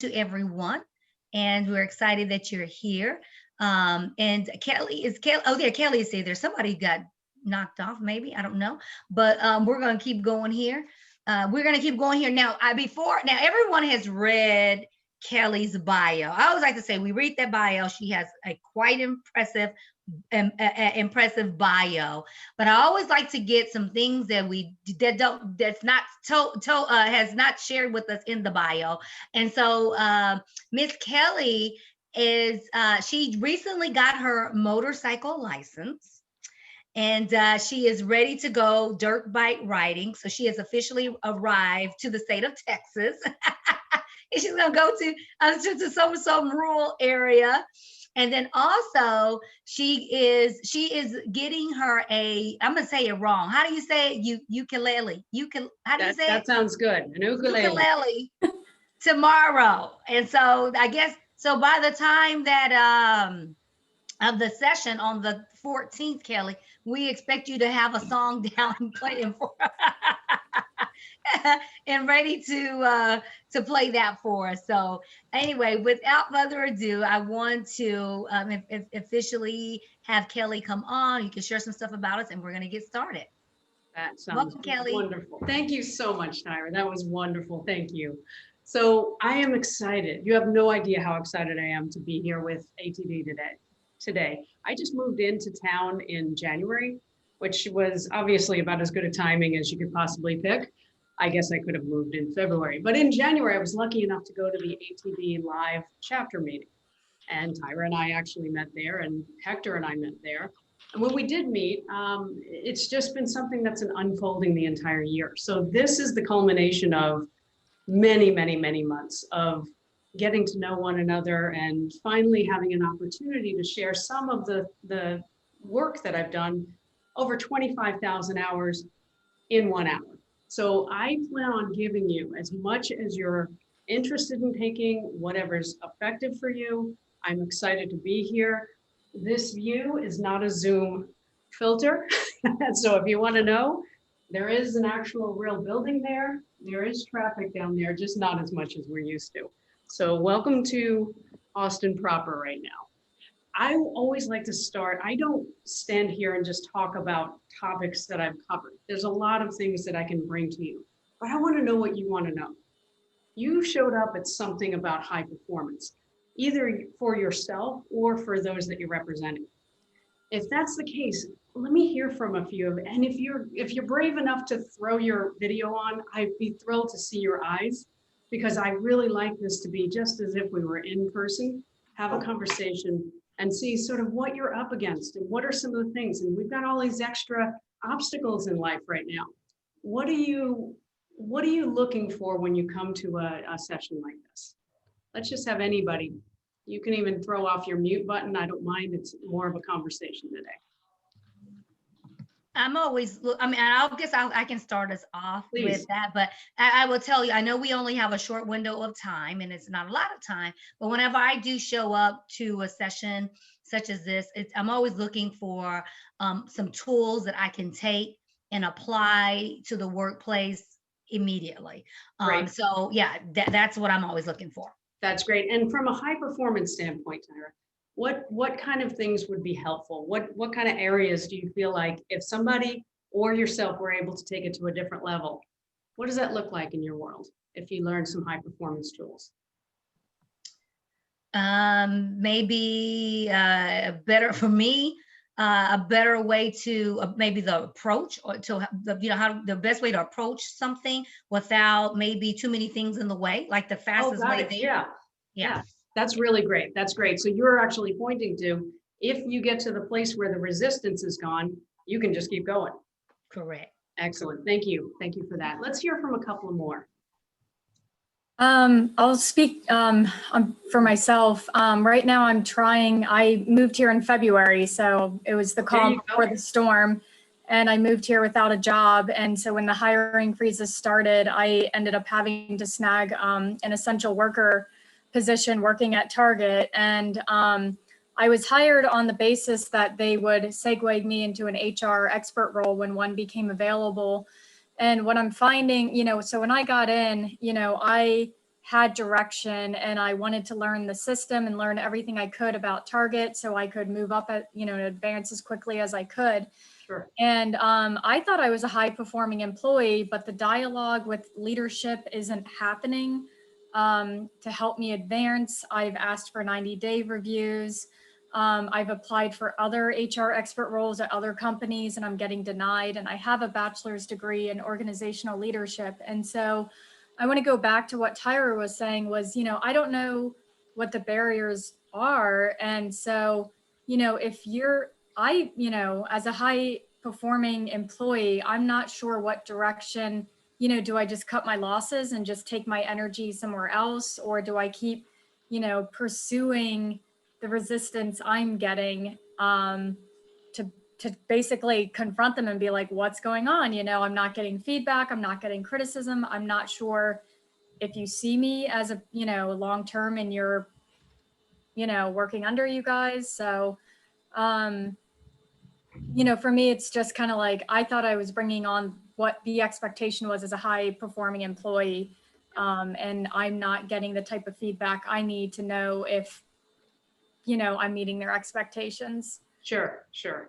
to everyone, and we're excited that you're here. And Kelly is Kelly. Oh, there, Kelly is there. Somebody got knocked off, maybe I don't know, but we're gonna keep going here. We're gonna keep going here now. Now everyone has read Kelly's bio. I always like to say we read that bio. She has a quite impressive bio, but I always like to get some things that's not has not shared with us in the bio. And so Miss Kelly is she recently got her motorcycle license, and she is ready to go dirt bike riding. So she has officially arrived to the state of Texas. And she's gonna go to some rural area. And then also she is getting her I'm gonna say it wrong. How do you say it? Ukulele. How do you say that it? sounds good. An ukulele. Ukulele tomorrow. And so I guess so by the time that of the session on the 14th, Kelly, we expect you to have a song down and playing for and ready to play that for us. So anyway, without further ado, I want to officially have Kelly come on. You can share some stuff about us, and we're going to get started. That sounds Welcome, Kelly. Wonderful. Thank you so much, Tyra. That was wonderful. Thank you. So I am excited. You have no idea how excited I am to be here with ATD today. I just moved into town in January, which was obviously about as good a timing as you could possibly pick. I guess I could have moved in February, but in January, I was lucky enough to go to the ATD live chapter meeting. And Tyra and I actually met there, and Hector and I met there. And when we did meet, it's just been something that's been unfolding the entire year. So this is the culmination of many, many, many months of getting to know one another and finally having an opportunity to share some of the work that I've done over 25,000 hours in 1 hour. So I plan on giving you as much as you're interested in taking, whatever's effective for you. I'm excited to be here. This view is not a Zoom filter. So if you want to know, there is an actual real building there. There is traffic down there, just not as much as we're used to. So welcome to Austin proper right now. I always like to start, I don't stand here and just talk about topics that I've covered. There's a lot of things that I can bring to you, but I want to know what you want to know. You showed up at something about high performance, either for yourself or for those that you're representing. If that's the case, let me hear from a few of it. And if you're brave enough to throw your video on, I'd be thrilled to see your eyes, because I really like this to be just as if we were in person, have a conversation and see sort of what you're up against and what are some of the things. And we've got all these extra obstacles in life right now. What are you looking for when you come to a session like this? Let's just have anybody. You can even throw off your mute button. I don't mind. It's more of a conversation today. I guess I can start us off with that, but I will tell you, I know we only have a short window of time and it's not a lot of time, but whenever I do show up to a session such as this, I'm always looking for some tools that I can take and apply to the workplace immediately. So yeah, that's what I'm always looking for. That's great. And from a high performance standpoint, Tyra, what kind of things would be helpful? What kind of areas do you feel like if somebody or yourself were able to take it to a different level, what does that look like in your world if you learn some high performance tools? Maybe better for me, a better way to maybe the approach, or to how the best way to approach something without maybe too many things in the way, like the fastest way there. Yeah. That's really great. That's great. So you're actually pointing to, if you get to the place where the resistance is gone, you can just keep going. Correct. Excellent. Thank you. Thank you for that. Let's hear from a couple more. I'll speak for myself. Right now I moved here in February, so it was the calm before the storm, and I moved here without a job. And so when the hiring freezes started, I ended up having to snag an essential worker position working at Target. And I was hired on the basis that they would segue me into an HR expert role when one became available. And what I'm finding, so when I got in, I had direction, and I wanted to learn the system and learn everything I could about Target so I could move up at, and advance as quickly as I could. Sure. And I thought I was a high performing employee, but the dialogue with leadership isn't happening to help me advance. I've asked for 90-day reviews. I've applied for other HR expert roles at other companies and I'm getting denied. And I have a bachelor's degree in organizational leadership. And so I want to go back to what Tyra was saying was, I don't know what the barriers are. And so, if as a high performing employee, I'm not sure what direction, do I just cut my losses and just take my energy somewhere else? Or do I keep, pursuing the resistance I'm getting to basically confront them and be like, what's going on? I'm not getting feedback. I'm not getting criticism. I'm not sure if you see me as a, long-term and you're, working under you guys. So, for me, it's just kind of like, I thought I was bringing on what the expectation was as a high performing employee. And I'm not getting the type of feedback I need to know if, I'm meeting their expectations. Sure.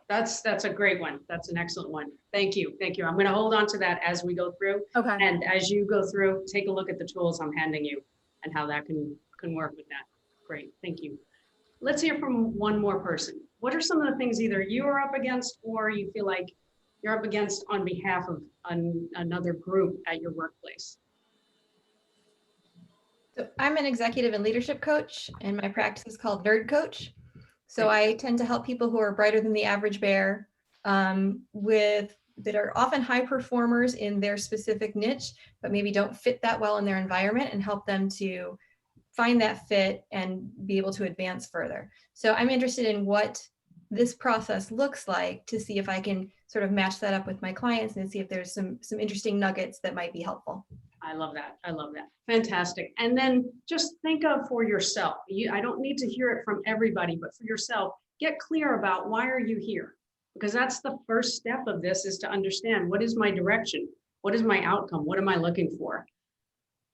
That's a great one. That's an excellent one. Thank you. I'm going to hold on to that as we go through. Okay. And as you go through, take a look at the tools I'm handing you and how that can work with that. Great. Thank you. Let's hear from one more person. What are some of the things either you are up against or you feel like you're up against on behalf of another group at your workplace? So I'm an executive and leadership coach, and my practice is called Nerd Coach. So I tend to help people who are brighter than the average bear that are often high performers in their specific niche, but maybe don't fit that well in their environment, and help them to find that fit and be able to advance further. So I'm interested in what this process looks like to see if I can sort of match that up with my clients and see if there's some interesting nuggets that might be helpful. I love that. Fantastic. And then just think of for yourself. I don't need to hear it from everybody, but for yourself, get clear about why are you here? Because that's the first step of this, is to understand, what is my direction? What is my outcome? What am I looking for?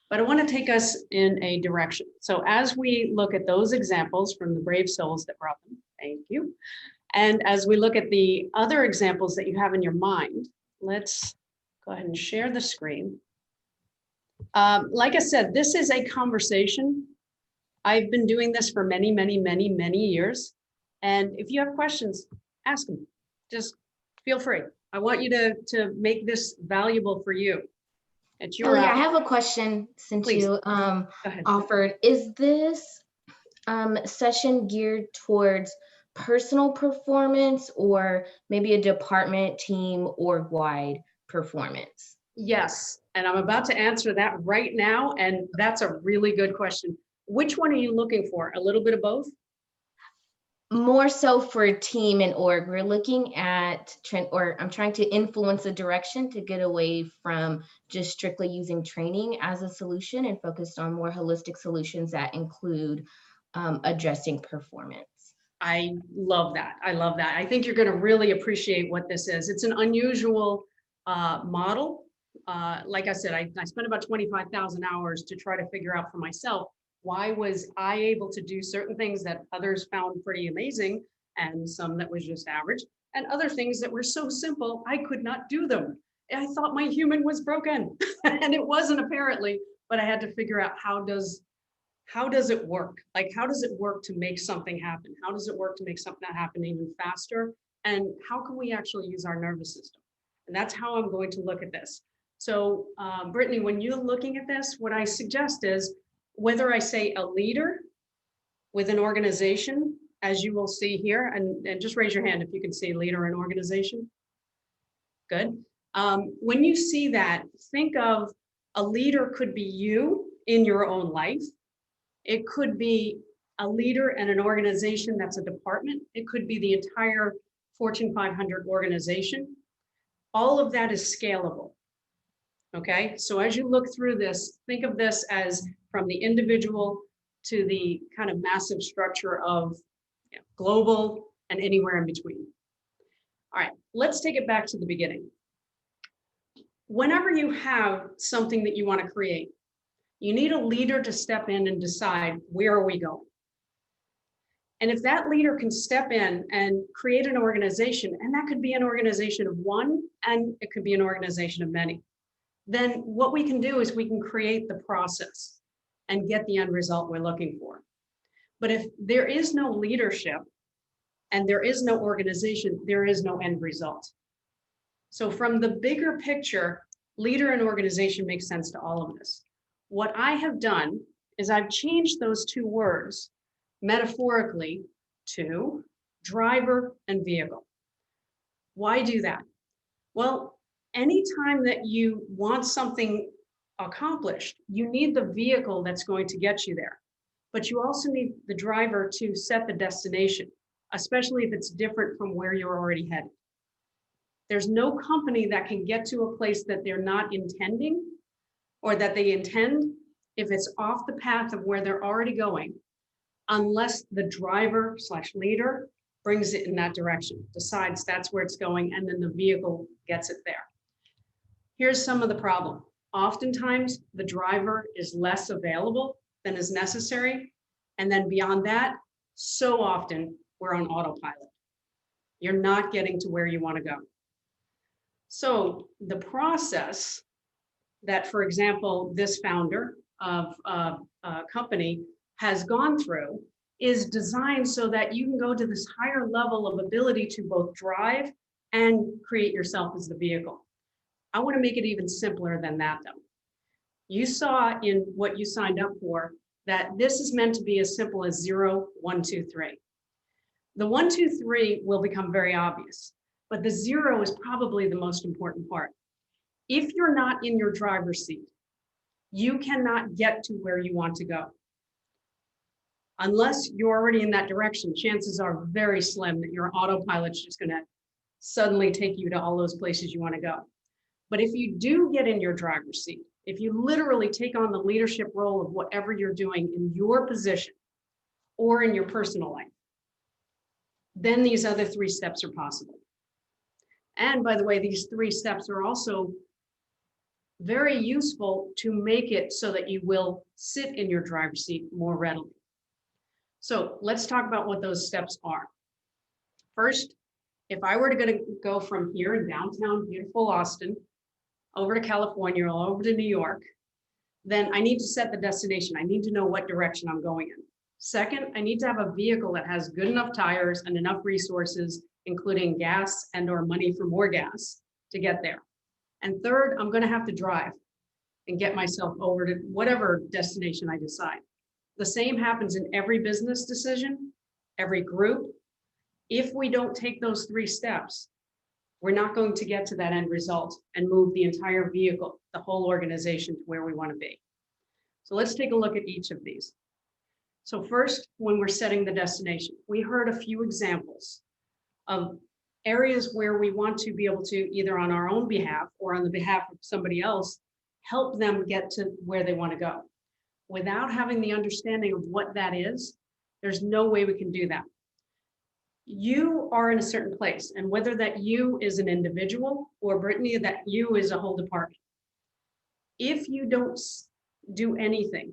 But I want to take us in a direction. So as we look at those examples from the brave souls that brought them, thank you. And as we look at the other examples that you have in your mind, let's go ahead and share the screen. Like I said, this is a conversation. I've been doing this for many, many, many, many years. And if you have questions, ask them. Just feel free. I want you to make this valuable for you. It's your I have a question since Please. you offered. Is this session geared towards personal performance or maybe a department, team, org-wide performance? Yes, and I'm about to answer that right now, and that's a really good question. Which one are you looking for? A little bit of both? More so for team and org. We're looking at I'm trying to influence a direction to get away from just strictly using training as a solution and focused on more holistic solutions that include addressing performance. I love that. I think you're going to really appreciate what this is. It's an unusual model. Like I said, I spent about 25,000 hours to try to figure out for myself, why was I able to do certain things that others found pretty amazing, and some that was just average, and other things that were so simple, I could not do them. I thought my human was broken and it wasn't, apparently, but I had to figure out how does it work? Like, how does it work to make something happen? How does it work to make something happen even faster? And how can we actually use our nervous system? And that's how I'm going to look at this. So Brittany, when you're looking at this, what I suggest is, whether I say a leader with an organization, as you will see here, and just raise your hand if you can see leader in organization. Good. When you see that, think of a leader could be you in your own life. It could be a leader in an organization that's a department. It could be the entire Fortune 500 organization. All of that is scalable. Okay, so as you look through this, think of this as from the individual to the kind of massive structure of global and anywhere in between. All right, let's take it back to the beginning. Whenever you have something that you want to create, You need a leader to step in and decide, where are we going? And if that leader can step in and create an organization, and that could be an organization of one, and it could be an organization of many, then what we can do is we can create the process and get the end result we're looking for. But if there is no leadership and there is no organization, there is no end result. So from the bigger picture, leader and organization makes sense to all of this. What I have done is I've changed those two words metaphorically to driver and vehicle. Why do that? Well, anytime that you want something accomplished, you need the vehicle that's going to get you there. But you also need the driver to set the destination, especially if it's different from where you're already headed. There's no company that can get to a place that they're not intending, or that they intend if it's off the path of where they're already going, unless the driver / leader brings it in that direction, decides that's where it's going, and then the vehicle gets it there. Here's some of the problem. Oftentimes, the driver is less available than is necessary. And then beyond that, so often we're on autopilot. You're not getting to where you want to go. So the process that, for example, this founder of a company has gone through is designed so that you can go to this higher level of ability to both drive and create yourself as the vehicle. I want to make it even simpler than that, though. You saw in what you signed up for that this is meant to be as simple as 0, 1, 2, 3. The 1, 2, 3 will become very obvious, but the 0 is probably the most important part. If you're not in your driver's seat, you cannot get to where you want to go. Unless you're already in that direction, chances are very slim that your autopilot's just going to suddenly take you to all those places you want to go. But if you do get in your driver's seat, if you literally take on the leadership role of whatever you're doing in your position or in your personal life, then these other 3 steps are possible. And by the way, these 3 steps are also very useful to make it so that you will sit in your driver's seat more readily. So let's talk about what those steps are. First, if I were to go from here in downtown, beautiful Austin, over to California or over to New York, then I need to set the destination. I need to know what direction I'm going in. Second, I need to have a vehicle that has good enough tires and enough resources, including gas and or money for more gas to get there. And third, I'm going to have to drive and get myself over to whatever destination I decide. The same happens in every business decision, every group. If we don't take those 3 steps, we're not going to get to that end result and move the entire vehicle, the whole organization, to where we want to be. So let's take a look at each of these. So first, when we're setting the destination, we heard a few examples of areas where we want to be able to, either on our own behalf or on the behalf of somebody else, help them get to where they want to go. Without having the understanding of what that is, there's no way we can do that. You are in a certain place, and whether that you is an individual or Brittany, that you is a whole department. If you don't do anything,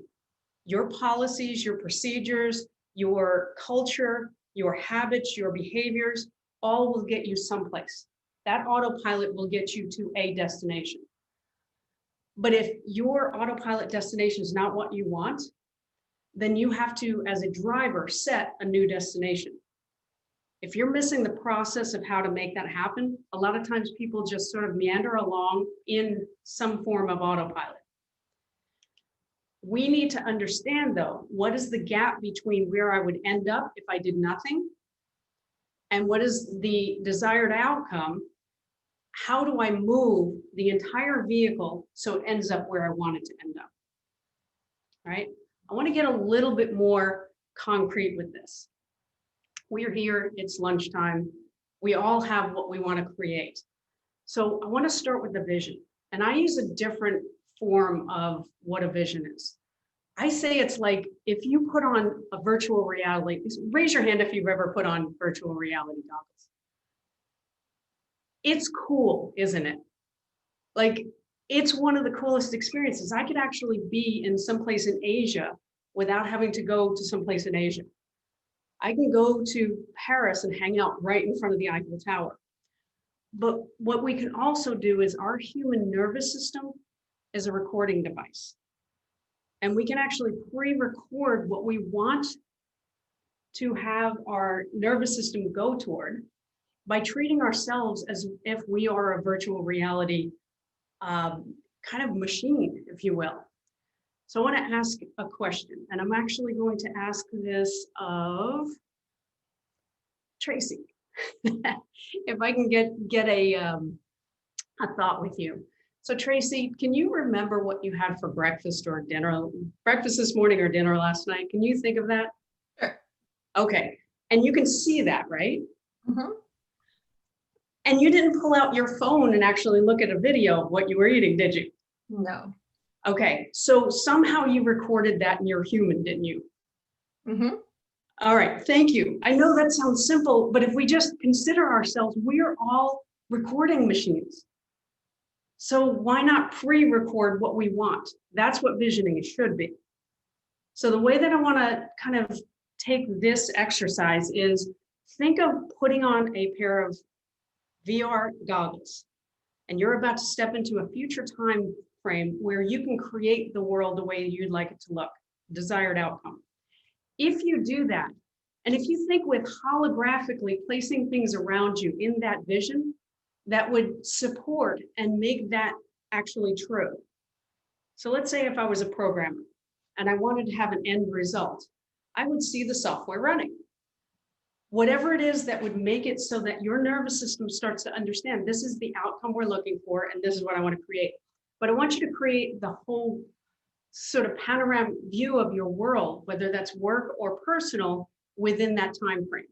your policies, your procedures, your culture, your habits, your behaviors, all will get you someplace. That autopilot will get you to a destination. But if your autopilot destination is not what you want, then you have to, as a driver, set a new destination. If you're missing the process of how to make that happen, a lot of times people just sort of meander along in some form of autopilot. We need to understand, though, what is the gap between where I would end up if I did nothing and what is the desired outcome? How do I move the entire vehicle so it ends up where I want it to end up? Right? I want to get a little bit more concrete with this. We're here, it's lunchtime. We all have what we want to create. So I want to start with the vision. And I use a different form of what a vision is. I say it's like if you put on a virtual reality, raise your hand if you've ever put on virtual reality goggles. It's cool, isn't it? Like it's one of the coolest experiences. I could actually be in someplace in Asia without having to go to someplace in Asia. I can go to Paris and hang out right in front of the Eiffel Tower. But what we can also do is our human nervous system is a recording device. And we can actually pre-record what we want to have our nervous system go toward by treating ourselves as if we are a virtual reality kind of machine, if you will. So I want to ask a question, and I'm actually going to ask this of Tracy. If I can get a thought with you. So Tracy, can you remember what you had for breakfast or dinner, breakfast this morning or dinner last night? Can you think of that? Sure. Okay, and you can see that, right? Mhm. And you didn't pull out your phone and actually look at a video of what you were eating, did you? No. Okay, so somehow you recorded that and you're human, didn't you? Mhm. All right, thank you. I know that sounds simple, but if we just consider ourselves, we are all recording machines. So why not pre-record what we want? That's what visioning should be. So the way that I want to kind of take this exercise is think of putting on a pair of VR goggles, and you're about to step into a future time frame where you can create the world the way you'd like it to look, desired outcome. If you do that, and if you think with holographically placing things around you in that vision, that would support and make that actually true. So let's say if I was a programmer and I wanted to have an end result, I would see the software running. Whatever it is that would make it so that your nervous system starts to understand this is the outcome we're looking for and this is what I want to create. But I want you to create the whole sort of panoramic view of your world, whether that's work or personal, within that time frame.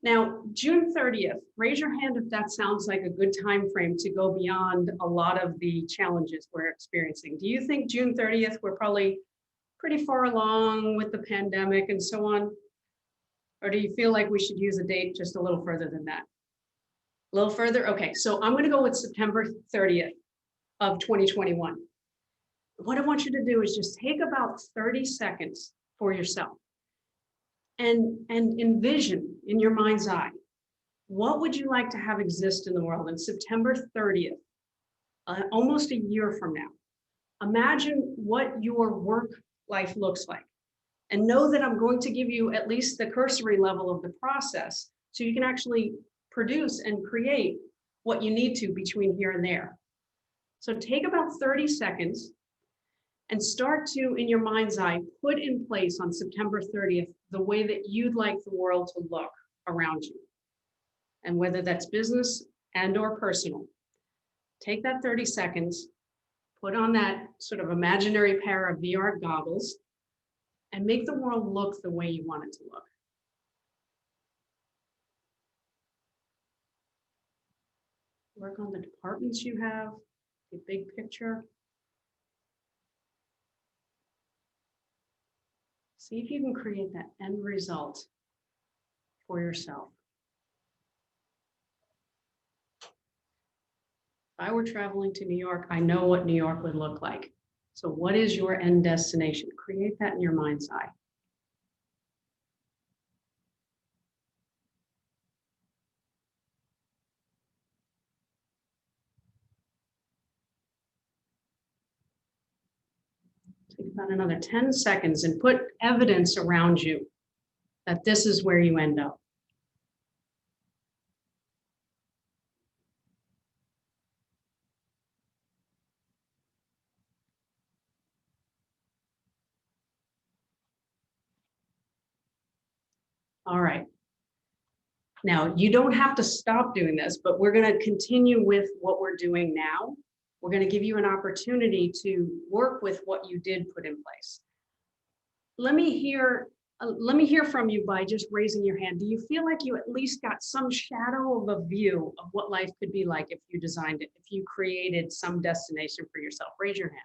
Now, June 30th, raise your hand if that sounds like a good time frame to go beyond a lot of the challenges we're experiencing. Do you think June 30th, we're probably pretty far along with the pandemic and so on? Or do you feel like we should use a date just a little further than that? A little further? Okay, so I'm gonna go with September 30th of 2021. What I want you to do is just take about 30 seconds for yourself and envision in your mind's eye, what would you like to have exist in the world in September 30th, almost a year from now? Imagine what your work life looks like. And know that I'm going to give you at least the cursory level of the process so you can actually produce and create what you need to between here and there. So take about 30 seconds and start to, in your mind's eye, put in place on September 30th the way that you'd like the world to look around you. And whether that's business and or personal, take that 30 seconds, put on that sort of imaginary pair of VR goggles, and make the world look the way you want it to look. Work on the departments you have, the big picture. See if you can create that end result for yourself. If I were traveling to New York, I know what New York would look like. So what is your end destination? Create that in your mind's eye. Take about another 10 seconds and put evidence around you that this is where you end up. All right. Now, you don't have to stop doing this, but we're going to continue with what we're doing now. We're going to give you an opportunity to work with what you did put in place. Let me hear from you by just raising your hand. Do you feel like you at least got some shadow of a view of what life could be like if you designed it, if you created some destination for yourself? Raise your hand.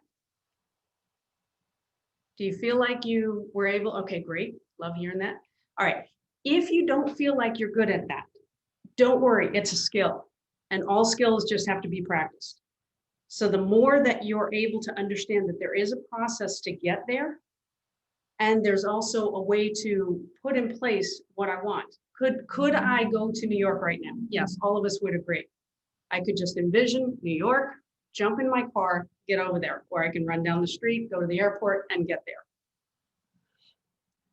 Do you feel like you were able? Okay, great. Love hearing that. All right. If you don't feel like you're good at that, don't worry. It's a skill, and all skills just have to be practiced. So the more that you're able to understand that there is a process to get there, and there's also a way to put in place what I want. Could I go to New York right now? Yes, all of us would agree. I could just envision New York, jump in my car, get over there, or I can run down the street, go to the airport and get there.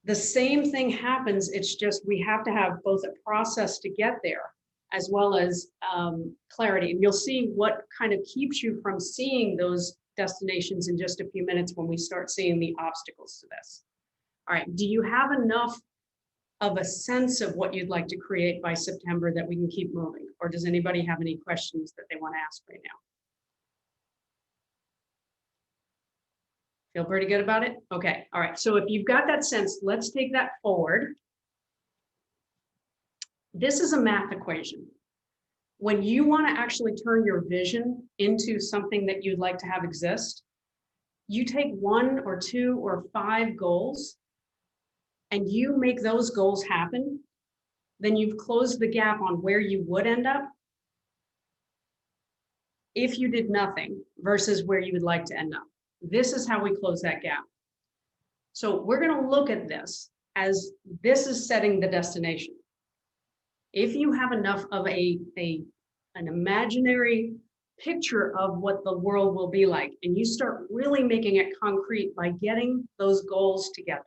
The same thing happens. It's just we have to have both a process to get there as well as clarity. And you'll see what kind of keeps you from seeing those destinations in just a few minutes when we start seeing the obstacles to this. All right, do you have enough of a sense of what you'd like to create by September that we can keep moving? Or does anybody have any questions that they want to ask right now? Feel pretty good about it? Okay, all right. So if you've got that sense, let's take that forward. This is a math equation. When you want to actually turn your vision into something that you'd like to have exist, you take 1 or 2 or 5 goals and you make those goals happen, then you've closed the gap on where you would end up if you did nothing versus where you would like to end up. This is how we close that gap. So we're going to look at this as this is setting the destination. If you have enough of an imaginary picture of what the world will be like, and you start really making it concrete by getting those goals together,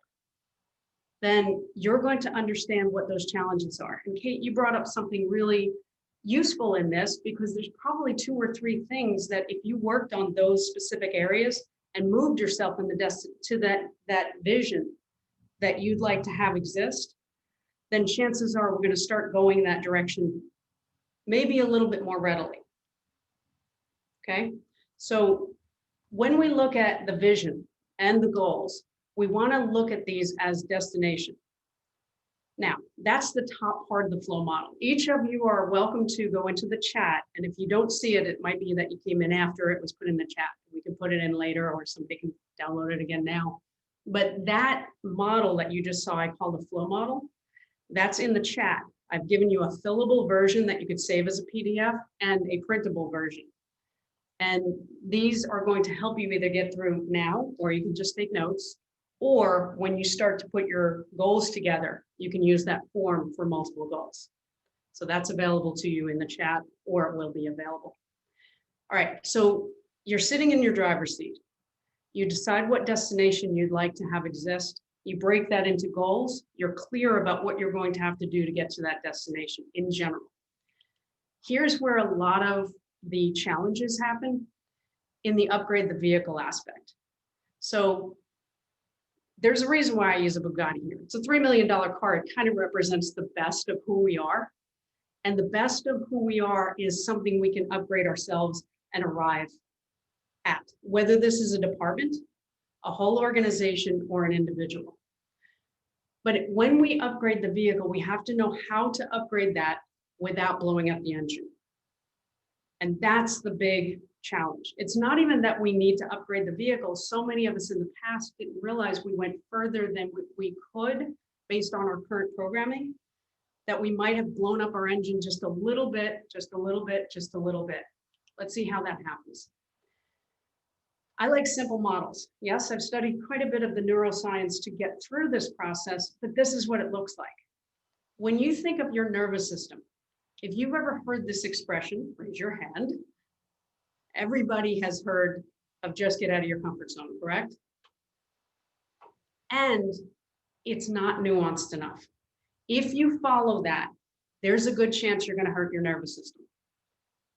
then you're going to understand what those challenges are. And Kate, you brought up something really useful in this, because there's probably 2 or 3 things that if you worked on those specific areas and moved yourself in to that vision that you'd like to have exist, then chances are we're going to start going that direction maybe a little bit more readily. Okay, so when we look at the vision and the goals, we want to look at these as destination. Now, that's the top part of the flow model. Each of you are welcome to go into the chat, and if you don't see it, it might be that you came in after it was put in the chat. We can put it in later, or somebody can download it again now. But that model that you just saw, I call the flow model, that's in the chat. I've given you a fillable version that you could save as a PDF and a printable version. And these are going to help you either get through now, or you can just take notes, or when you start to put your goals together, you can use that form for multiple goals. So that's available to you in the chat, or it will be available. All right, so you're sitting in your driver's seat. You decide what destination you'd like to have exist. You break that into goals. You're clear about what you're going to have to do to get to that destination in general. Here's where a lot of the challenges happen in the upgrade the vehicle aspect. So there's a reason why I use a Bugatti here. It's a $3 million car. It kind of represents the best of who we are. And the best of who we are is something we can upgrade ourselves and arrive at, whether this is a department, a whole organization, or an individual. But when we upgrade the vehicle, we have to know how to upgrade that without blowing up the engine. And that's the big challenge. It's not even that we need to upgrade the vehicle. So many of us in the past didn't realize we went further than we could based on our current programming, that we might have blown up our engine just a little bit, just a little bit, just a little bit. Let's see how that happens. I like simple models. Yes, I've studied quite a bit of the neuroscience to get through this process, but this is what it looks like. When you think of your nervous system, if you've ever heard this expression, raise your hand. Everybody has heard of just get out of your comfort zone, correct? And it's not nuanced enough. If you follow that, there's a good chance you're going to hurt your nervous system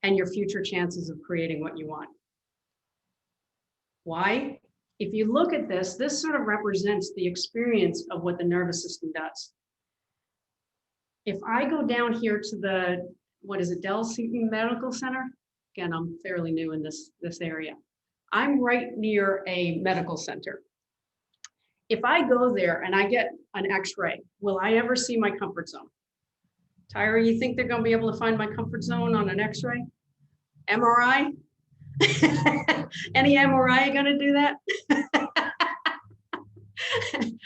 and your future chances of creating what you want. Why? If you look at this, this sort of represents the experience of what the nervous system does. If I go down here to the, what is it, Dell Seton Medical Center? Again, I'm fairly new in this area. I'm right near a medical center. If I go there and I get an x-ray, will I ever see my comfort zone? Tyra, you think they're going to be able to find my comfort zone on an x-ray? MRI? Any MRI going to do that?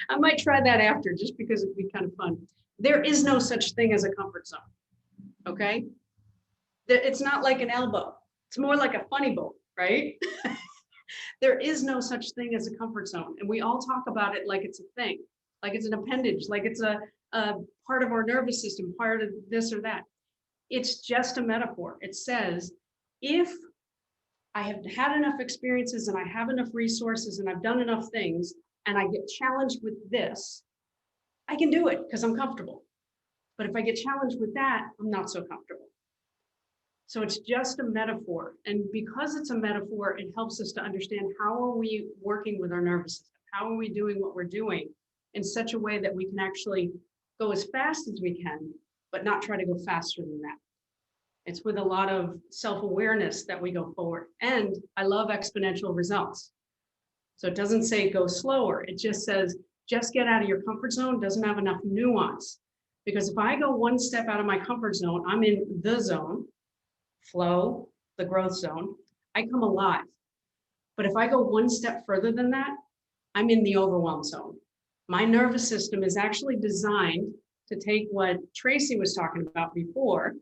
I might try that after, just because it'd be kind of fun. There is no such thing as a comfort zone, okay? It's not like an elbow. It's more like a funny bone, right? There is no such thing as a comfort zone. And we all talk about it like it's a thing, like it's an appendage, like it's a part of our nervous system, part of this or that. It's just a metaphor. It says, if I have had enough experiences and I have enough resources and I've done enough things and I get challenged with this, I can do it because I'm comfortable. But if I get challenged with that, I'm not so comfortable. So it's just a metaphor. And because it's a metaphor, it helps us to understand how are we working with our nervous system? How are we doing what we're doing in such a way that we can actually go as fast as we can, but not try to go faster than that. It's with a lot of self-awareness that we go forward. And I love exponential results. So it doesn't say go slower. It just says, just get out of your comfort zone. Doesn't have enough nuance. Because if I go one step out of my comfort zone, I'm in the zone, flow, the growth zone, I come alive. But if I go one step further than that, I'm in the overwhelm zone. My nervous system is actually designed to take what Tracy was talking about before,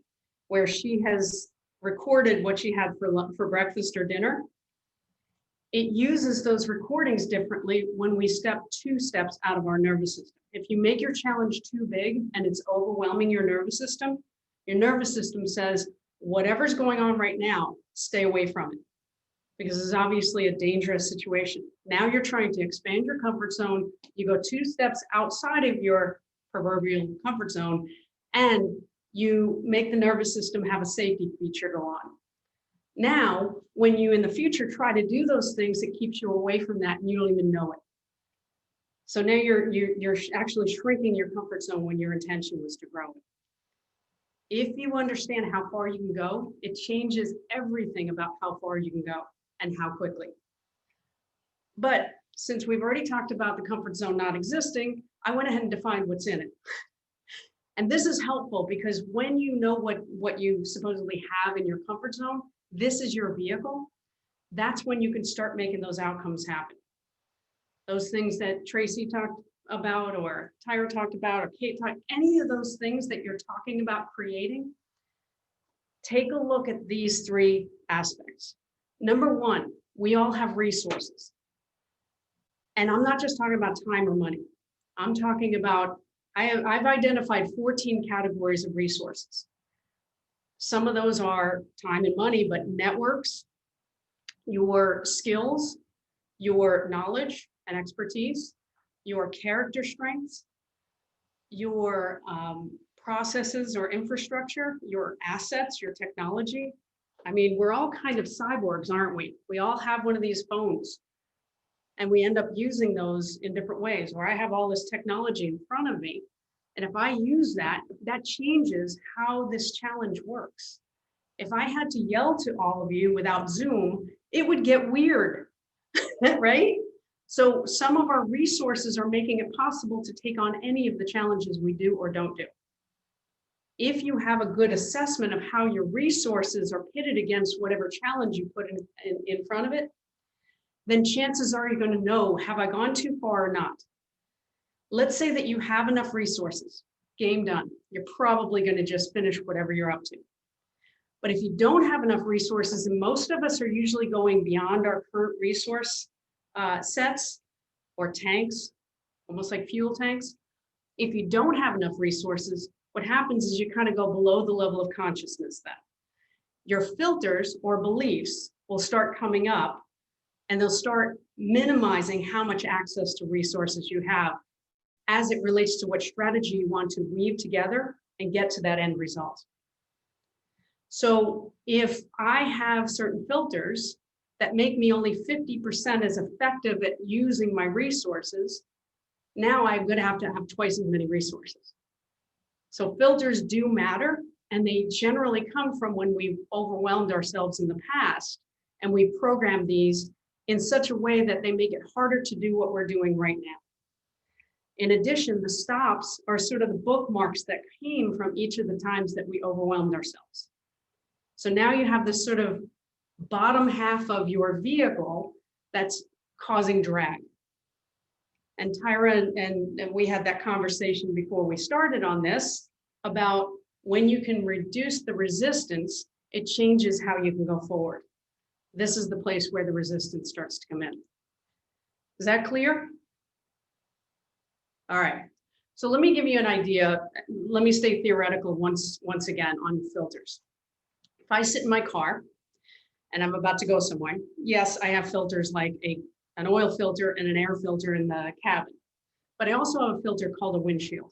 where she has recorded what she had for breakfast or dinner. It uses those recordings differently when we step 2 steps out of our nervous system. If you make your challenge too big and it's overwhelming your nervous system says, whatever's going on right now, stay away from it. Because it's obviously a dangerous situation. Now you're trying to expand your comfort zone. You go 2 steps outside of your proverbial comfort zone, and you make the nervous system have a safety feature go on. Now, when you in the future try to do those things, it keeps you away from that and you don't even know it. So now you're actually shrinking your comfort zone when your intention was to grow it. If you understand how far you can go, it changes everything about how far you can go and how quickly. But since we've already talked about the comfort zone not existing, I went ahead and defined what's in it. And this is helpful because when you know what you supposedly have in your comfort zone, this is your vehicle, that's when you can start making those outcomes happen. Those things that Tracy talked about or Tyra talked about or Kate talked, any of those things that you're talking about creating, take a look at these 3 aspects. Number 1, we all have resources. And I'm not just talking about time or money. I'm talking about, I've identified 14 categories of resources. Some of those are time and money, but networks, your skills, your knowledge and expertise, your character strengths, your processes or infrastructure, your assets, your technology. I mean, we're all kind of cyborgs, aren't we? We all have one of these phones and we end up using those in different ways, where I have all this technology in front of me. And if I use that, that changes how this challenge works. If I had to yell to all of you without Zoom, it would get weird, right? So some of our resources are making it possible to take on any of the challenges we do or don't do. If you have a good assessment of how your resources are pitted against whatever challenge you put in front of it, then chances are you're going to know, have I gone too far or not? Let's say that you have enough resources, game done. You're probably going to just finish whatever you're up to. But if you don't have enough resources, and most of us are usually going beyond our current resource sets or tanks, almost like fuel tanks. If you don't have enough resources, what happens is you kind of go below the level of consciousness then. Your filters or beliefs will start coming up and they'll start minimizing how much access to resources you have as it relates to what strategy you want to weave together and get to that end result. So if I have certain filters that make me only 50% as effective at using my resources, now I'm going to have twice as many resources. So filters do matter, and they generally come from when we've overwhelmed ourselves in the past, and we program these in such a way that they make it harder to do what we're doing right now. In addition, the stops are sort of the bookmarks that came from each of the times that we overwhelmed ourselves. So now you have this sort of bottom half of your vehicle that's causing drag. And Tyra and we had that conversation before we started on this about when you can reduce the resistance, it changes how you can go forward. this is the place where the resistance starts to come in. Is that clear? All right. So let me give you an idea. Let me stay theoretical once again on filters. If I sit in my car and I'm about to go somewhere, yes, I have filters like an oil filter and an air filter in the cabin, but I also have a filter called a windshield.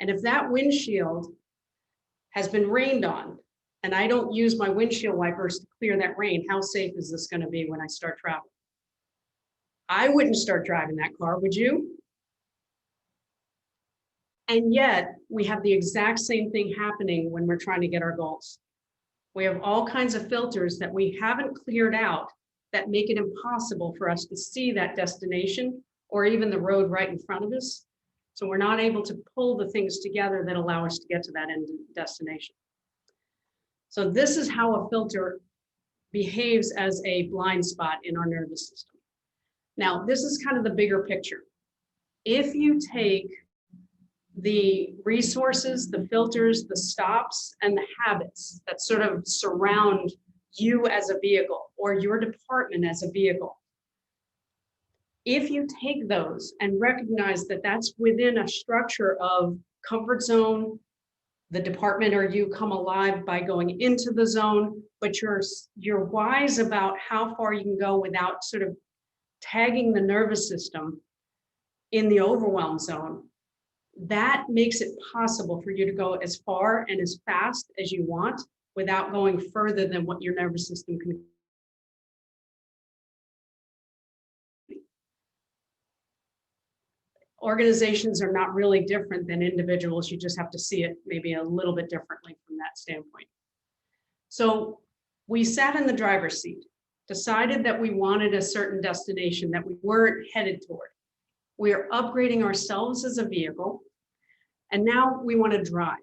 And if that windshield has been rained on and I don't use my windshield wipers to clear that rain, how safe is this going to be when I start traveling? I wouldn't start driving that car, would you? And yet we have the exact same thing happening when we're trying to get our goals. We have all kinds of filters that we haven't cleared out that make it impossible for us to see that destination or even the road right in front of us. So we're not able to pull the things together that allow us to get to that end destination. So this is how a filter behaves as a blind spot in our nervous system. Now, this is kind of the bigger picture. If you take the resources, the filters, the stops, and the habits that sort of surround you as a vehicle or your department as a vehicle, if you take those and recognize that that's within a structure of comfort zone, the department or you come alive by going into the zone, but you're wise about how far you can go without sort of tagging the nervous system in the overwhelm zone, that makes it possible for you to go as far and as fast as you want without going further than what your nervous system can. Organizations are not really different than individuals. You just have to see it maybe a little bit differently from that standpoint. So we sat in the driver's seat, decided that we wanted a certain destination that we weren't headed toward. We are upgrading ourselves as a vehicle, and now we want to drive.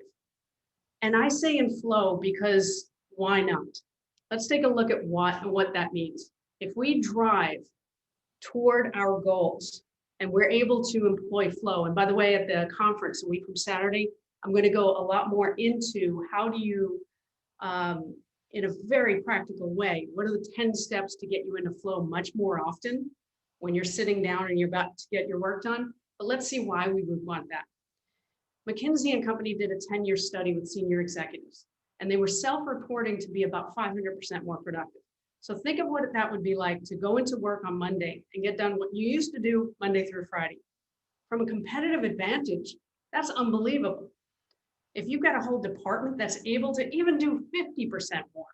And I say in flow because why not? Let's take a look at what that means. If we drive toward our goals and we're able to employ flow, and by the way, at the conference a week from Saturday, I'm going to go a lot more into how do you, in a very practical way, what are the 10 steps to get you into flow much more often when you're sitting down and you're about to get your work done. But let's see why we would want that. McKinsey & Company did a 10-year study with senior executives, and they were self-reporting to be about 500% more productive. So think of what that would be like to go into work on Monday and get done what you used to do Monday through Friday. From a competitive advantage, that's unbelievable. If you've got a whole department that's able to even do 50% more,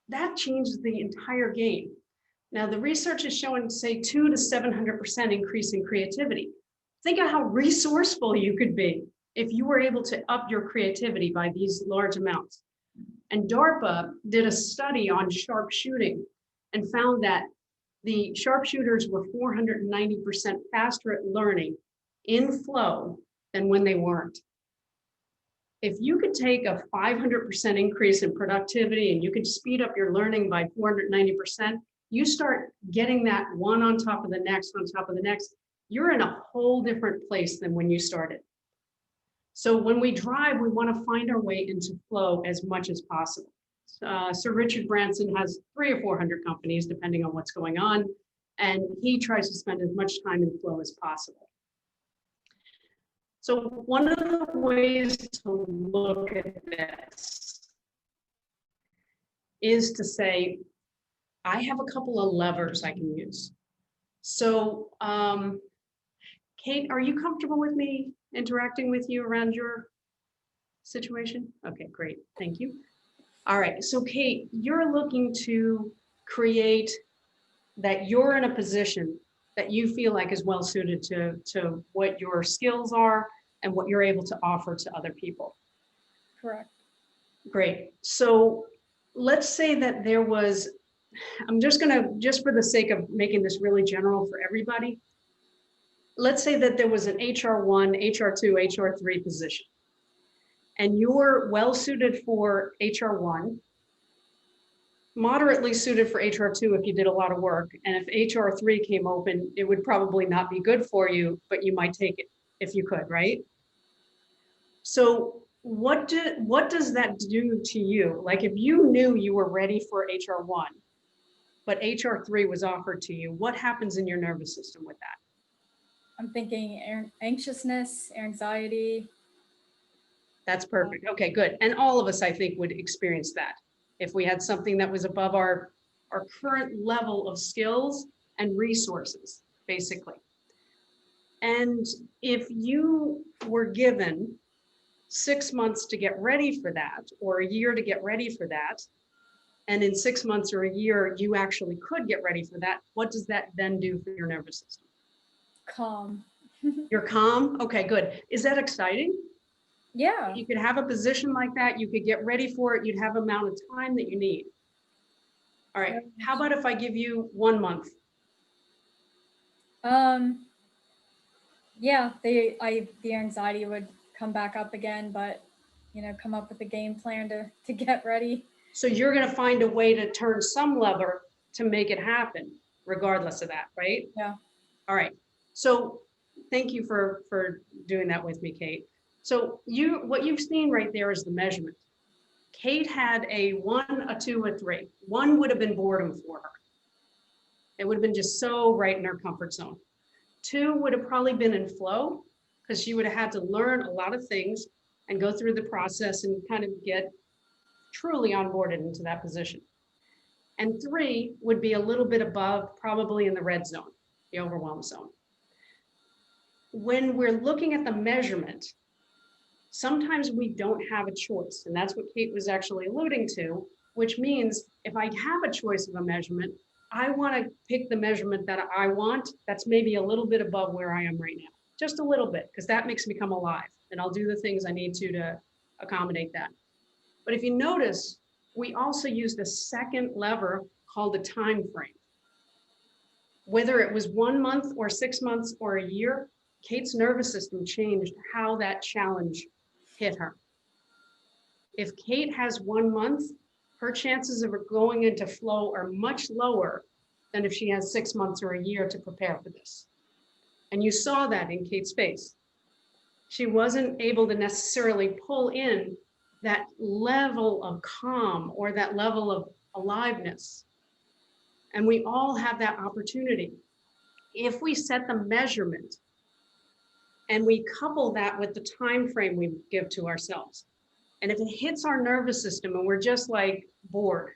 that changes the entire game. Now, the research is showing, say, 200 to 700% increase in creativity. Think of how resourceful you could be if you were able to up your creativity by these large amounts. And DARPA did a study on sharpshooting and found that the sharpshooters were 490% faster at learning in flow than when they weren't. If you could take a 500% increase in productivity and you could speed up your learning by 490%, you start getting that one on top of the next, on top of the next, you're in a whole different place than when you started. So when we drive, we want to find our way into flow as much as possible. Sir Richard Branson has 300 or 400 companies, depending on what's going on, and he tries to spend as much time in flow as possible. So one of the ways to look at this is to say, I have a couple of levers I can use. So Kate, are you comfortable with me interacting with you around your situation? Okay, great, thank you. All right, so Kate, you're looking to create that you're in a position that you feel like is well suited to what your skills are and what you're able to offer to other people. Correct. Great, so let's say that there was, I'm just for the sake of making this really general for everybody, let's say that there was an HR1, HR2, HR3 position, and you're well suited for HR1, moderately suited for HR2 if you did a lot of work, and if HR3 came open, it would probably not be good for you, but you might take it if you could, right? So what does that do to you? Like if you knew you were ready for HR1, but HR3 was offered to you, what happens in your nervous system with that? I'm thinking anxiousness, anxiety. That's perfect. Okay, good. And all of us, I think, would experience that if we had something that was above our current level of skills and resources, basically. And if you were given 6 months to get ready for that, or a year to get ready for that, and in 6 months or a year, you actually could get ready for that, what does that then do for your nervous system? Calm. You're calm? Okay, good. Is that exciting? Yeah. You could have a position like that, you could get ready for it, you'd have amount of time that you need. All right, how about if I give you 1 month? Yeah, the anxiety would come back up again, but come up with a game plan to get ready. So you're gonna find a way to turn some lever to make it happen, regardless of that, right? Yeah. All right, so thank you for doing that with me, Kate. So what you've seen right there is the measurement. Kate had a 1, a 2, a 3. 1 would have been boredom for her. It would have been just so right in her comfort zone. 2 would have probably been in flow because she would have had to learn a lot of things and go through the process and kind of get truly onboarded into that position. And 3 would be a little bit above, probably in the red zone, the overwhelm zone. When we're looking at the measurement, sometimes we don't have a choice. And that's what Kate was actually alluding to, which means if I have a choice of a measurement, I want to pick the measurement that I want that's maybe a little bit above where I am right now. Just a little bit, because that makes me come alive. And I'll do the things I need to accommodate that. But if you notice, we also used a second lever called a time frame. Whether it was 1 month or 6 months or a year, Kate's nervous system changed how that challenge hit her. If Kate has 1 month, her chances of going into flow are much lower than if she has 6 months or a year to prepare for this. And you saw that in Kate's face. She wasn't able to necessarily pull in that level of calm or that level of aliveness. And we all have that opportunity. If we set the measurement and we couple that with the time frame we give to ourselves, and if it hits our nervous system and we're just like bored,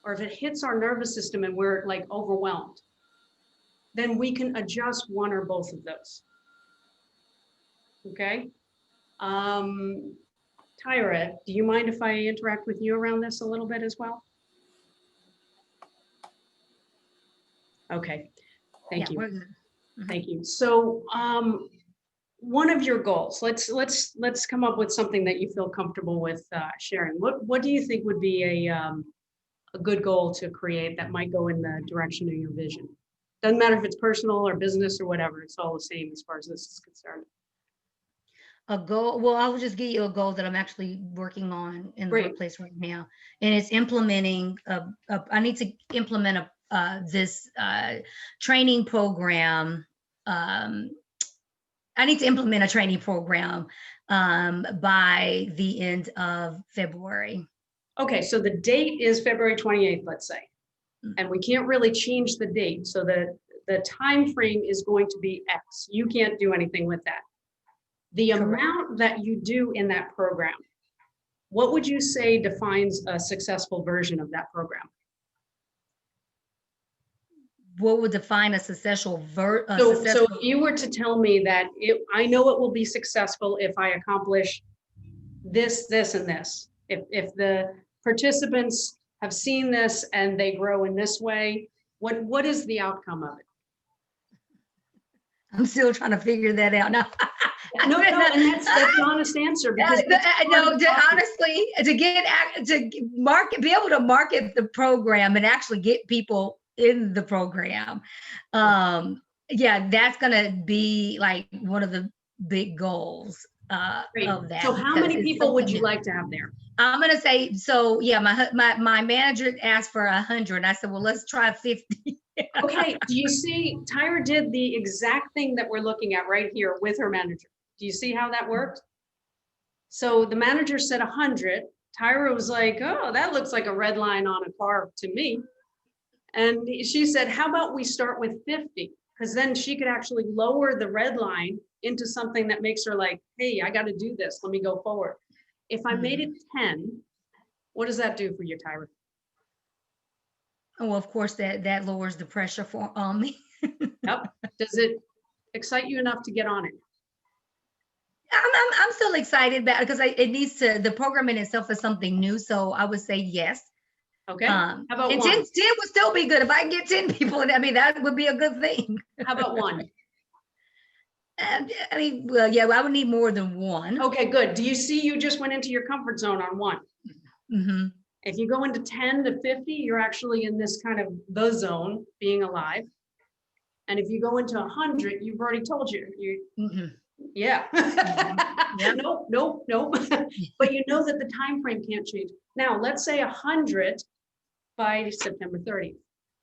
or if it hits our nervous system and we're like overwhelmed, then we can adjust one or both of those. Okay. Tyra, do you mind if I interact with you around this a little bit as well? Okay, thank you. Thank you. So one of your goals, let's come up with something that you feel comfortable with sharing. What do you think would be a good goal to create that might go in the direction of your vision? Doesn't matter if it's personal or business or whatever, it's all the same as far as this is concerned. A goal, well, I will just give you a goal that I'm actually working on in the Great. workplace right now. And it's implementing, I need to implement this training program. I need to implement a training program by the end of February. Okay, so the date is February 28th, let's say, and we can't really change the date. So the time frame is going to be X. You can't do anything with that. The amount that you do in that program, what would you say defines a successful version of that program? What would define a successful So if you were to tell me that I know it will be successful if I accomplish this, this, and this. If the participants have seen this and they grow in this way, what is the outcome of it? I'm still trying to figure that out now. No, and that's the honest answer. Because honestly, be able to market the program and actually get people in the program. Yeah, that's gonna be like one of the big goals of that. So how many people would you like to have there? I'm gonna say, so yeah, my manager asked for 100. I said, well, let's try 50. Okay, do you see, Tyra did the exact thing that we're looking at right here with her manager. Do you see how that worked? So the manager said 100. Tyra was like, oh, that looks like a red line on a car to me. And she said, how about we start with 50? Because then she could actually lower the red line into something that makes her like, hey, I got to do this. Let me go forward. If I made it 10, what does that do for you, Tyra? Oh, of course, that lowers the pressure for on me. Yep. Does it excite you enough to get on it? I'm still excited about it because it needs to, the program in itself is something new. So I would say yes. Okay. How about And 1? 10 would still be good. If I can get 10 people, I mean, that would be a good thing. How about 1? I mean, well, yeah, I would need more than 1. Okay, good. Do you see you just went into your comfort zone on 1? Mm-hmm. If you go into 10 to 50, you're actually in this kind of the zone, being alive. And if you go into 100, you've already told you, Mm-hmm. yeah. Yep. Nope. But you know that the time frame can't change. Now, let's say 100 by September 30th.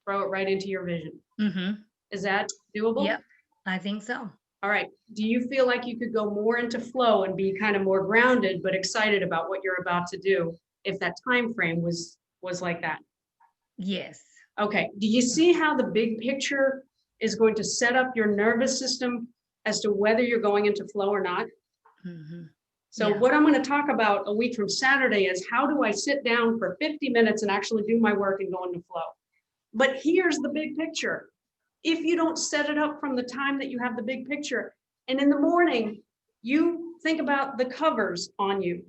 Throw it right into your vision. Mm-hmm. Is that doable? Yep, I think so. All right. Do you feel like you could go more into flow and be kind of more grounded, but excited about what you're about to do if that time frame was like that? Yes. Okay. Do you see how the big picture is going to set up your nervous system as to whether you're going into flow or not? Mm-hmm. So Yeah. what I'm going to talk about a week from Saturday is how do I sit down for 50 minutes and actually do my work and go into flow? But here's the big picture. If you don't set it up from the time that you have the big picture, and in the morning, you think about the covers on you.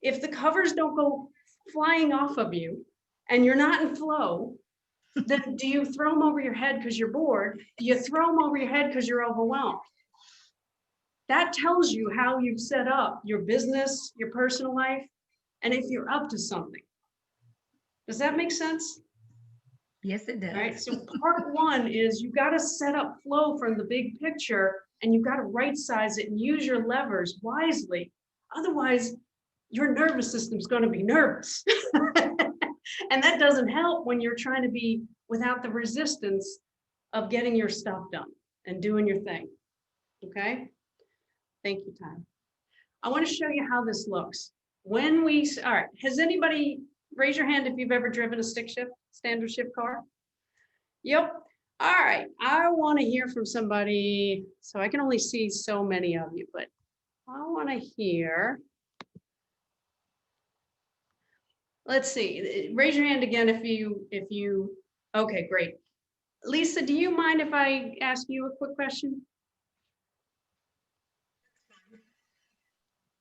If the covers don't go flying off of you and you're not in flow, then do you throw them over your head because you're bored? Do you throw them over your head because you're overwhelmed? That tells you how you've set up your business, your personal life, and if you're up to something. Does that make sense? Yes, it does. All right, so part 1 is you got to set up flow from the big picture and you've got to right size it and use your levers wisely. Otherwise, your nervous system's going to be nervous. And that doesn't help when you're trying to be without the resistance of getting your stuff done and doing your thing. Okay? Thank you, Tom. I want to show you how this looks. All right, has anybody, raise your hand if you've ever driven a stick shift, standard shift car? Yep. All right, I want to hear from somebody. So I can only see so many of you, but I want to hear. Let's see, raise your hand again if you, okay, great. Lisa, do you mind if I ask you a quick question?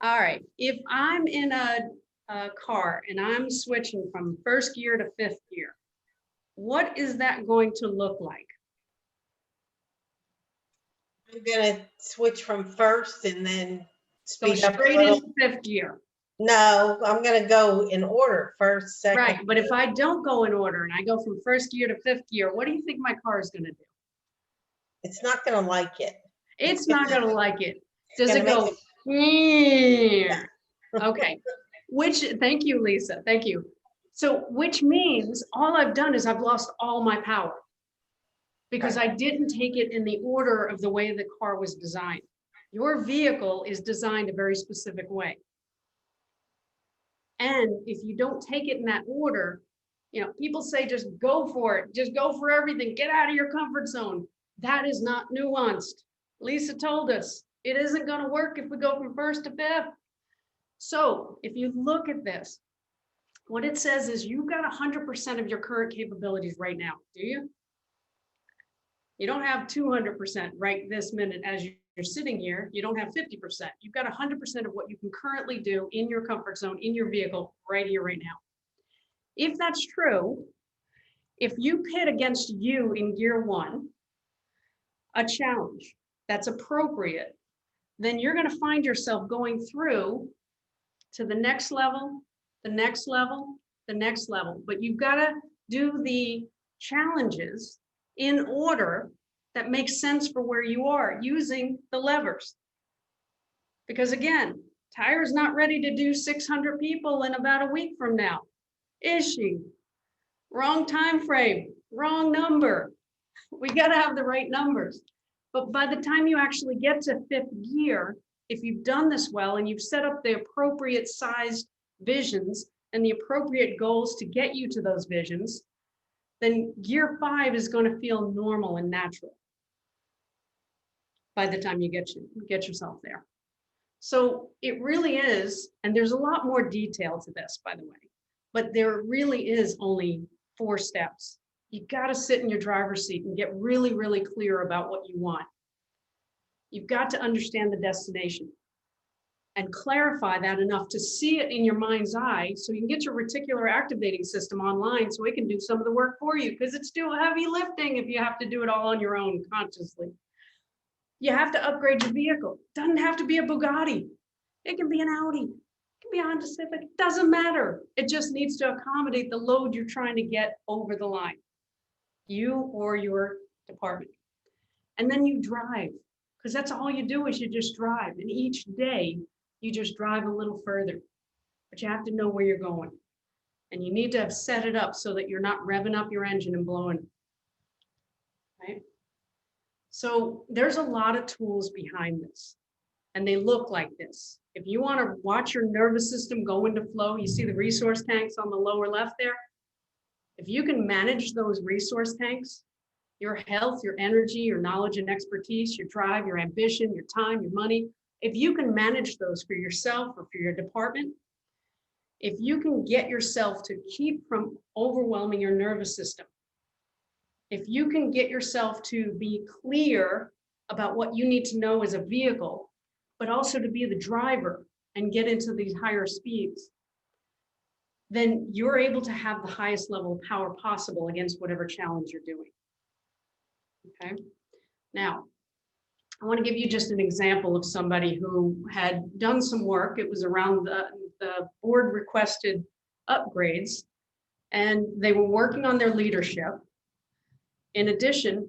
All right, if I'm in a car and I'm switching from 1st gear to 5th gear, what is that going to look like? I'm gonna switch from 1st and then Go speed up a straight little. into 5th gear. No, I'm gonna go in order, 1st, 2nd. Right, but if I don't go in order and I go from 1st gear to 5th gear, what do you think my car is gonna do? It's not gonna like it. It's not gonna like it. Does it Gonna go? make "Yeah." Okay, thank you, Lisa, thank you. So, which means all I've done is I've lost all my power because I didn't take it in the order of the way the car was designed. Your vehicle is designed a very specific way. And if you don't take it in that order, people say, just go for it. Just go for everything. Get out of your comfort zone. That is not nuanced. Lisa told us it isn't going to work if we go from 1st to 5th. So if you look at this, what it says is you've got 100% of your current capabilities right now. Do you? You don't have 200% right this minute as you're sitting here. You don't have 50%. You've got 100% of what you can currently do in your comfort zone, in your vehicle, right here, right now. If that's true, if you pit against you in gear 1, a challenge that's appropriate, then you're going to find yourself going through to the next level, the next level, the next level. But you've got to do the challenges in order that makes sense for where you are using the levers. Because again, Tyra's not ready to do 600 people in about a week from now. Is she? Wrong time frame, wrong number. We got to have the right numbers. But by the time you actually get to 5th gear, if you've done this well and you've set up the appropriate sized visions and the appropriate goals to get you to those visions, then year 5 is going to feel normal and natural by the time you get yourself there. So it really is, and there's a lot more detail to this, by the way, but there really is only 4 steps. You've got to sit in your driver's seat and get really, really clear about what you want. You've got to understand the destination and clarify that enough to see it in your mind's eye so you can get your reticular activating system online so it can do some of the work for you, because it's too heavy lifting if you have to do it all on your own consciously. You have to upgrade your vehicle. Doesn't have to be a Bugatti. It can be an Audi. It can be a Honda Civic. Doesn't matter. It just needs to accommodate the load you're trying to get over the line, you or your department. And then you drive, because that's all you do is you just drive. And each day you just drive a little further, but you have to know where you're going. And you need to have set it up so that you're not revving up your engine and blowing, right? So there's a lot of tools behind this, and they look like this. If you want to watch your nervous system go into flow, you see the resource tanks on the lower left there. If you can manage those resource tanks, your health, your energy, your knowledge and expertise, your drive, your ambition, your time, your money, if you can manage those for yourself or for your department, if you can get yourself to keep from overwhelming your nervous system, if you can get yourself to be clear about what you need to know as a vehicle, but also to be the driver and get into these higher speeds, then you're able to have the highest level of power possible against whatever challenge you're doing. Okay. Now, I want to give you just an example of somebody who had done some work. It was around the board requested upgrades, and they were working on their leadership. In addition,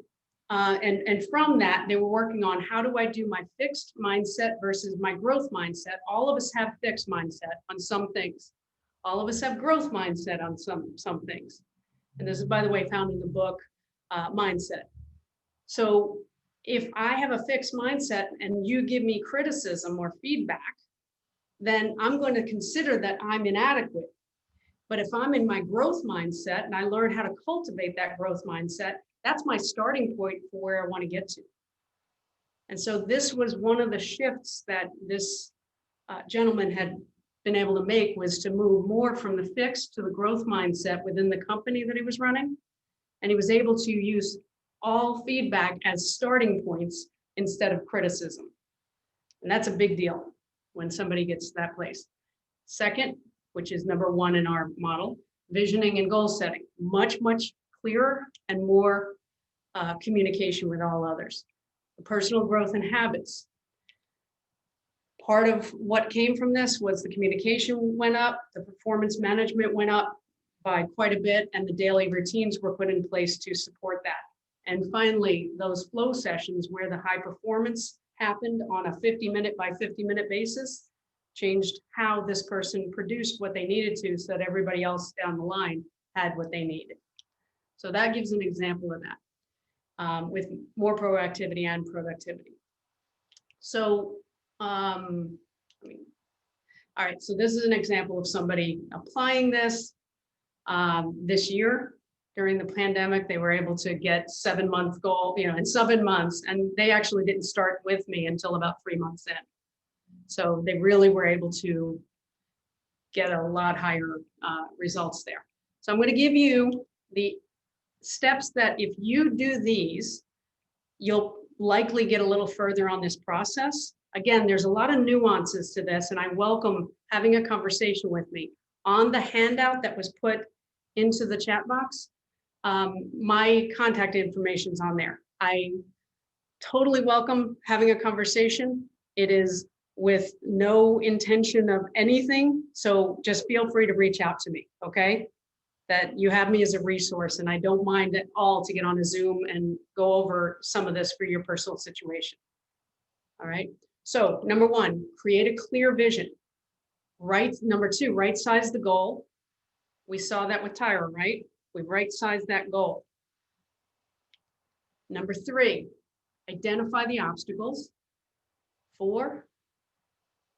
and from that, they were working on how do I do my fixed mindset versus my growth mindset. All of us have fixed mindset on some things. All of us have growth mindset on some things. And this is, by the way, found in the book, Mindset. So if I have a fixed mindset and you give me criticism or feedback, then I'm going to consider that I'm inadequate. But if I'm in my growth mindset and I learn how to cultivate that growth mindset, that's my starting point for where I want to get to. And so this was one of the shifts that this gentleman had been able to make, was to move more from the fixed to the growth mindset within the company that he was running. And he was able to use all feedback as starting points instead of criticism. And that's a big deal when somebody gets to that place. Second, which is number 1 in our model, visioning and goal setting. Much, much clearer and more communication with all others. The personal growth and habits. Part of what came from this was the communication went up, the performance management went up by quite a bit, and the daily routines were put in place to support that. And finally, those flow sessions where the high performance happened on a 50-minute by 50-minute basis changed how this person produced what they needed to so that everybody else down the line had what they needed. So that gives an example of that with more proactivity and productivity. So, all right, so this is an example of somebody applying this this year. During the pandemic, they were able to get 7-month goal, in 7 months, and they actually didn't start with me until about 3 months in. So they really were able to get a lot higher results there. So I'm going to give you the steps that if you do these, you'll likely get a little further on this process. Again, there's a lot of nuances to this, and I welcome having a conversation with me. On the handout that was put into the chat box, my contact information is on there. I totally welcome having a conversation. It is with no intention of anything. So just feel free to reach out to me, okay? That you have me as a resource, and I don't mind at all to get on a Zoom and go over some of this for your personal situation. All right. So number 1, create a clear vision. Number 2, right size the goal. We saw that with Tyra, right? We right size that goal. Number 3, identify the obstacles. 4,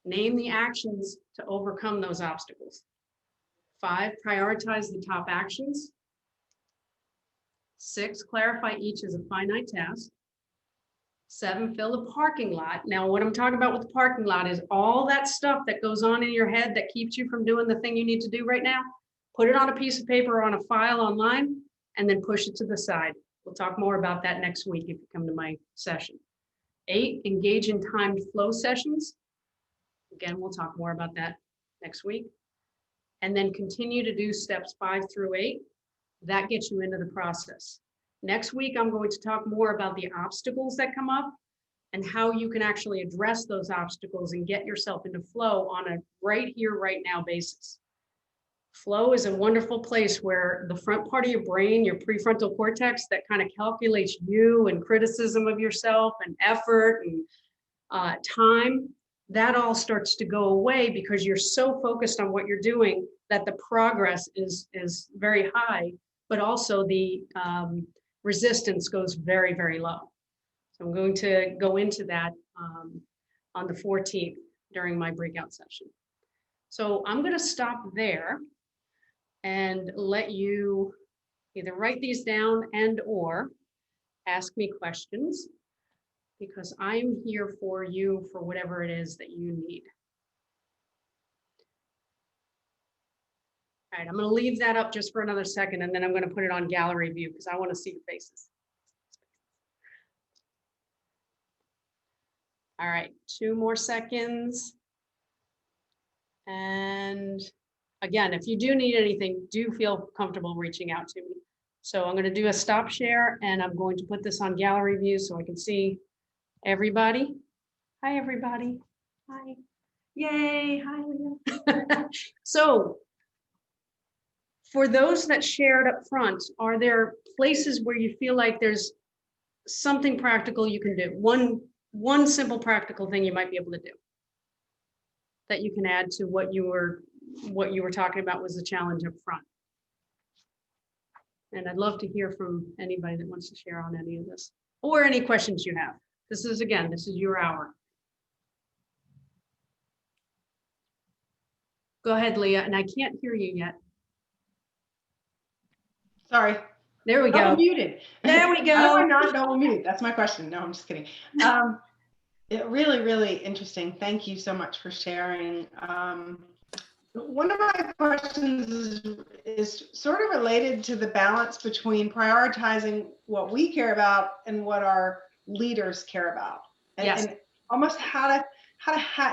Name the actions to overcome those obstacles. 5, prioritize the top actions. 6, clarify each as a finite task. 7, fill the parking lot. Now, what I'm talking about with the parking lot is all that stuff that goes on in your head that keeps you from doing the thing you need to do right now. Put it on a piece of paper or on a file online, and then push it to the side. We'll talk more about that next week if you come to my session. 8, engage in timed flow sessions. Again, we'll talk more about that next week. And then continue to do steps 5 through 8. That gets you into the process. Next week, I'm going to talk more about the obstacles that come up and how you can actually address those obstacles and get yourself into flow on a right here, right now basis. Flow is a wonderful place where the front part of your brain, your prefrontal cortex, that kind of calculates you and criticism of yourself and effort and time, that all starts to go away because you're so focused on what you're doing that the progress is very high, but also the resistance goes very, very low. So I'm going to go into that on the 14th during my breakout session. So I'm going to stop there and let you either write these down and or ask me questions, because I'm here for you for whatever it is that you need. All right, I'm going to leave that up just for another second, and then I'm going to put it on gallery view because I want to see your faces. All right, 2 more seconds. And again, if you do need anything, do feel comfortable reaching out to me. So I'm going to do a stop share, and I'm going to put this on gallery view so I can see everybody. Hi, everybody. Hi. Yay. Hi, Leah. So for those that shared up front, are there places where you feel like there's something practical you can do? One simple practical thing you might be able to do that you can add to what you were talking about was the challenge up front. And I'd love to hear from anybody that wants to share on any of this or any questions you have. This is your hour. Go ahead, Leah, and I can't hear you yet. Sorry. There we go. Muted. There we go. How do I not go mute? That's my question. No, I'm just kidding. Really, really interesting. Thank you so much for sharing. One of my questions is sort of related to the balance between prioritizing what we care about and what our leaders care about. And almost how to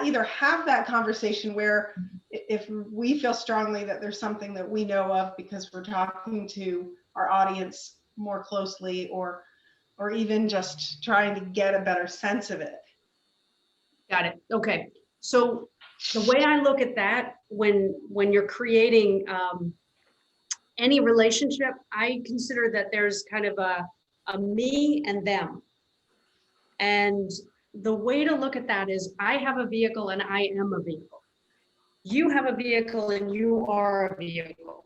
either have that conversation where if we feel strongly that there's something that we know of because we're talking to our audience more closely, or even just trying to get a better sense of it. Got it. Okay. So the way I look at that, when you're creating any relationship, I consider that there's kind of a me and them. And the way to look at that is I have a vehicle and I am a vehicle. You have a vehicle and you are a vehicle.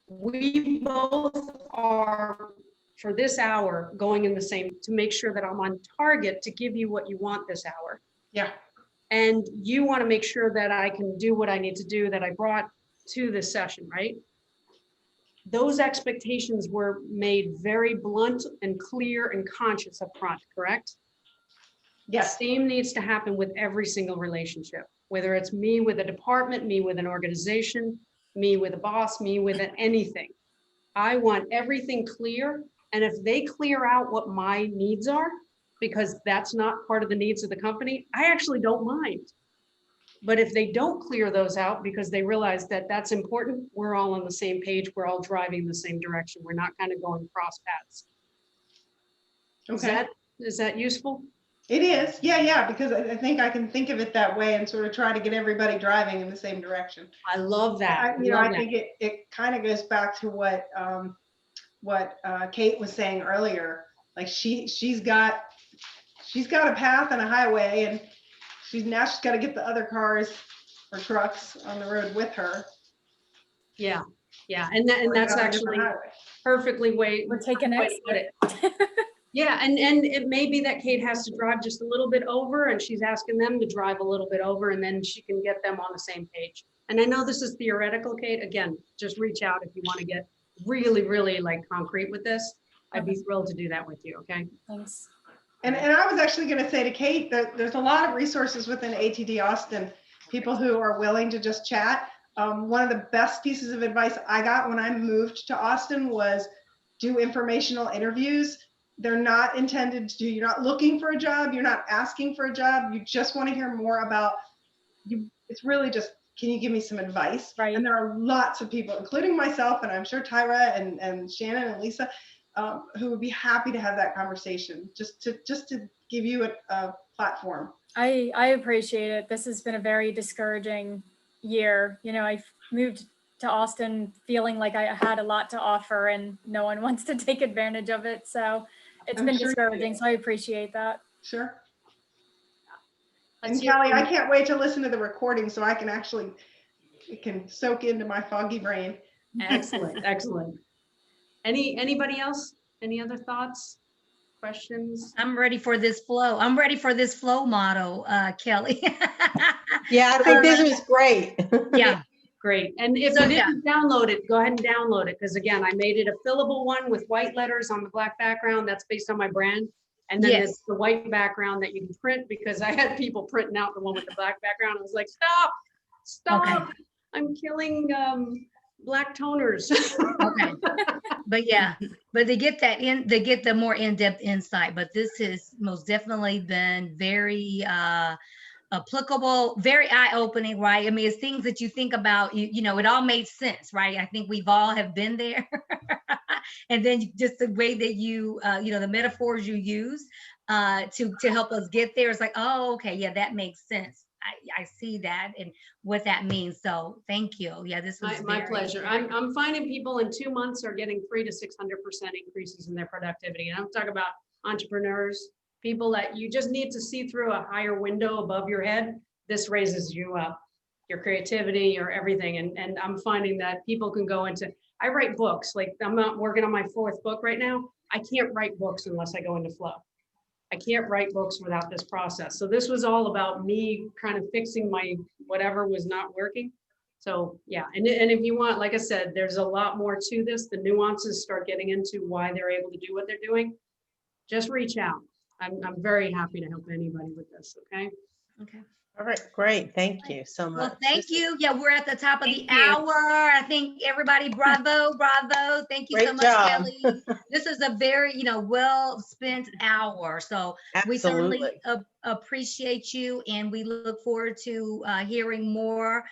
We both are, for this hour, going in the same, to make sure that I'm on target to give you what you want this hour. Yeah. And you want to make sure that I can do what I need to do that I brought to this session, right? Those expectations were made very blunt and clear and conscious up front, correct? Yes. The same needs to happen with every single relationship, whether it's me with a department, me with an organization, me with a boss, me with anything. I want everything clear. And if they clear out what my needs are, because that's not part of the needs of the company, I actually don't mind. But if they don't clear those out because they realize that that's important, we're all on the same page. We're all driving the same direction. We're not kind of going cross paths. Okay. Is that useful? It is. Yeah, because I think I can think of it that way and sort of try to get everybody driving in the same direction. I love that. I think it kind of goes back to what Kate was saying earlier. Like she's got a path and a highway, and she's got to get the other cars or trucks on the road with her. Yeah, and that's actually perfectly way. We're taking way to put it. Yeah, and it may be that Kate has to drive just a little bit over and she's asking them to drive a little bit over and then she can get them on the same page. And I know this is theoretical, Kate. Again, just reach out if you want to get really, really like concrete with this. I'd be thrilled to do that with you, okay? Thanks. And I was actually going to say to Kate that there's a lot of resources within ATD Austin, people who are willing to just chat. One of the best pieces of advice I got when I moved to Austin was do informational interviews. They're not intended to, you're not looking for a job, you're not asking for a job, you just want to hear more about you. It's really just, can you give me some advice? Right. And there are lots of people, including myself, and I'm sure Tyra and Shannon and Lisa, who would be happy to have that conversation, just to give you a platform. I appreciate it. This has been a very discouraging year. You know, I moved to Austin feeling like I had a lot to offer and no one wants to take advantage of it. So it's I'm been sure you discouraging. do. So I appreciate that. Sure. Let's And hear Kelly, from- I can't wait to listen to the recording so I can actually, it can soak into my foggy brain. Excellent, excellent. Anybody else? Any other thoughts, questions? I'm ready for this flow. I'm ready for this flow model, Kelly. Yeah, I think this was great. Yeah. Great. And if So, you didn't download it, go ahead and download it. Because again, I made it a fillable one with white letters on the black background. That's based on my brand. And then Yes. it's the white background that you can print because I had people printing out the one with the black background. I was like, stop. Okay. I'm killing black toners. Okay. But yeah, but they get the more in-depth insight, but this has most definitely been very applicable, very eye-opening, right? I mean, it's things that you think about, you know, it all made sense, right? I think we've all have been there. And then just the way that you know, the metaphors you use to help us get there, it's like, oh, okay, yeah, that makes sense. I see that and what that means. So thank you. Yeah, this was My very, pleasure. very- I'm finding people in 2 months are getting 300 to 600% increases in their productivity. And I'm talking about entrepreneurs, people that you just need to see through a higher window above your head. This raises you up, your creativity, your everything. And I'm finding that people can go into, I write books, like I'm not working on my 4th book right now. I can't write books unless I go into flow. I can't write books without this process. So this was all about me kind of fixing my whatever was not working. So yeah, and if you want, like I said, there's a lot more to this. The nuances start getting into why they're able to do what they're doing. Just reach out. I'm very happy to help anybody with this, okay? Okay. All right, great. Thank you so much. Well, thank you. Yeah, we're at the top of the Thank you. hour. I think everybody, bravo, bravo. Thank you so Great much, job. Kelly. This is a very, you know, well spent hour. So we certainly Absolutely. appreciate you, and we look forward to hearing more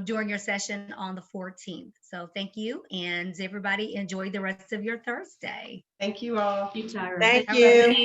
during your session on the 14th. So thank you, and everybody enjoy the rest of your Thursday. Thank you all. Thank you, Tyra. Thank All right. you.